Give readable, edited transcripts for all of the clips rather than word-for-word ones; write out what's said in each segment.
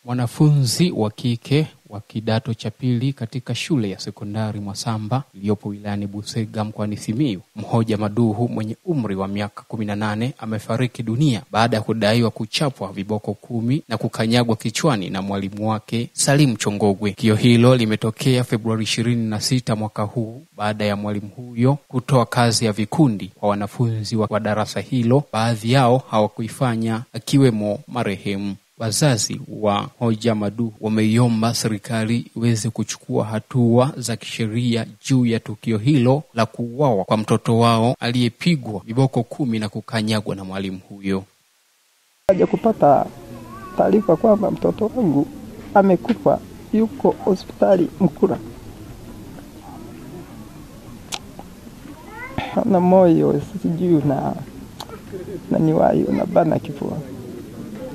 Mwanafunzi wa kike wa kidato cha pili katika shule ya sekondari Mwasamba iliyopo wilayani Busega mkoani Simiyu, Mhoja Maduhu mwenye umri wa miaka 18 amefariki dunia baada ya kudaiwa kuchapwa viboko 10 na kukanyagwa kichwani na mwalimu wake Salim Chongogwe. Tukio hilo limetokea Februari 26 mwaka huu baada ya mwalimu huyo kutoa kazi ya vikundi kwa wanafunzi wa darasa hilo. Baadhi yao hawakuifanya, akiwemo marehemu. Wazazi wa Mhoja Maduhu wameiomba serikali iweze kuchukua hatua za kisheria juu ya tukio hilo la kuuawa kwa mtoto wao aliyepigwa viboko 10 na kukanyagwa na mwalimu huyo. Haja kupata taarifa kwamba mtoto wangu amekufa, yuko hospitali Mkura. Na moyo sijui na niwayo na bana kifua.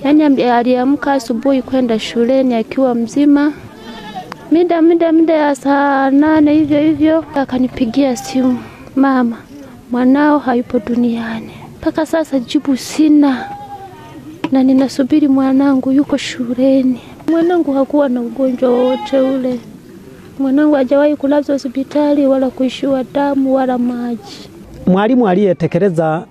Yaani aliamka asubuhi kwenda shuleni akiwa mzima. Mida ya saa 8 hivyo akanipigia simu, "Mama, mwanao hayupo duniani." Mpaka sasa jibu sina. Na ninasubiri mwanangu yuko shuleni. Mwanangu hakuwa na ugonjwa wote ule. Mwanangu hajawahi kulazwa hospitali wala kuishiwa damu wala maji. Mwalimu aliyetekeleza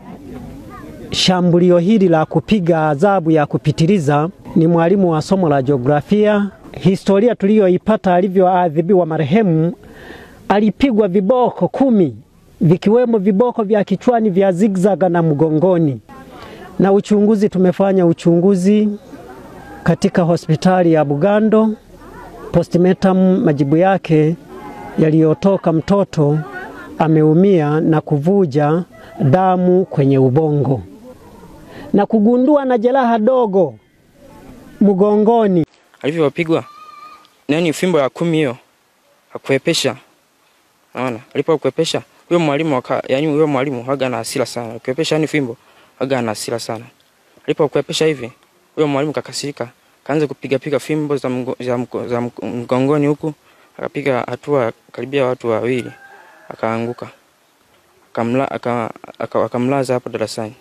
shambulio hili la kupiga adhabu ya kupitiliza ni mwalimu wa somo la jiografia. Historia tuliyoipata alivyoadhibiwa marehemu, alipigwa viboko 10 vikiwemo viboko vya kichwani, vya zigzag na mgongoni. Na uchunguzi, tumefanya uchunguzi katika hospitali ya Bugando. Postmortem, majibu yake yaliyotoka, mtoto ameumia na kuvuja damu kwenye ubongo na kugundua na jeraha dogo mgongoni. Alivyopigwa nani fimbo ya 10 hiyo akuepesha. Naona alipokuepesha huyo mwalimu huyo mwalimu haga na hasira sana. Kuepesha ni fimbo haga na hasira sana. Alipokuepesha hivi huyo mwalimu kakasirika, kaanza kupiga fimbo za mgongoni huku, akapiga hatua karibia watu wawili, akaanguka. Akamlaza hapo darasani.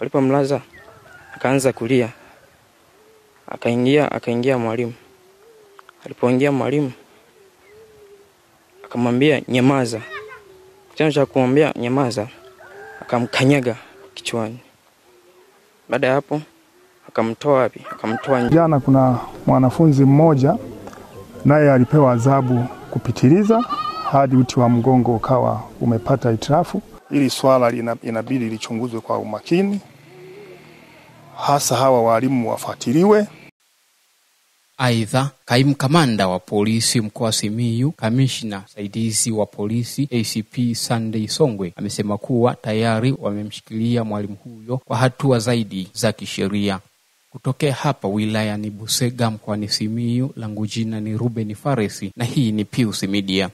Alipomlaza akaanza kulia. Akaingia mwalimu. Alipoingia mwalimu akamwambia nyamaza. Kitendo cha kumwambia nyamaza, akamkanyaga kichwani. Baada ya hapo akamtoa nje. Jana kuna mwanafunzi mmoja naye alipewa adhabu kupitiliza hadi uti wa mgongo ukawa umepata hitilafu. Hili swala inabidi lichunguzwe kwa umakini, hasa hawa walimu wafuatiliwe. Aidha, kaimu kamanda wa polisi mkoa wa Simiyu, kamishna saidizi wa polisi ACP Sunday Songwe, amesema kuwa tayari wamemshikilia mwalimu huyo kwa hatua zaidi za kisheria. Kutokea hapa wilayani Busega mkoani Simiyu, langu jina ni Ruben Faresi na hii ni Pius Media.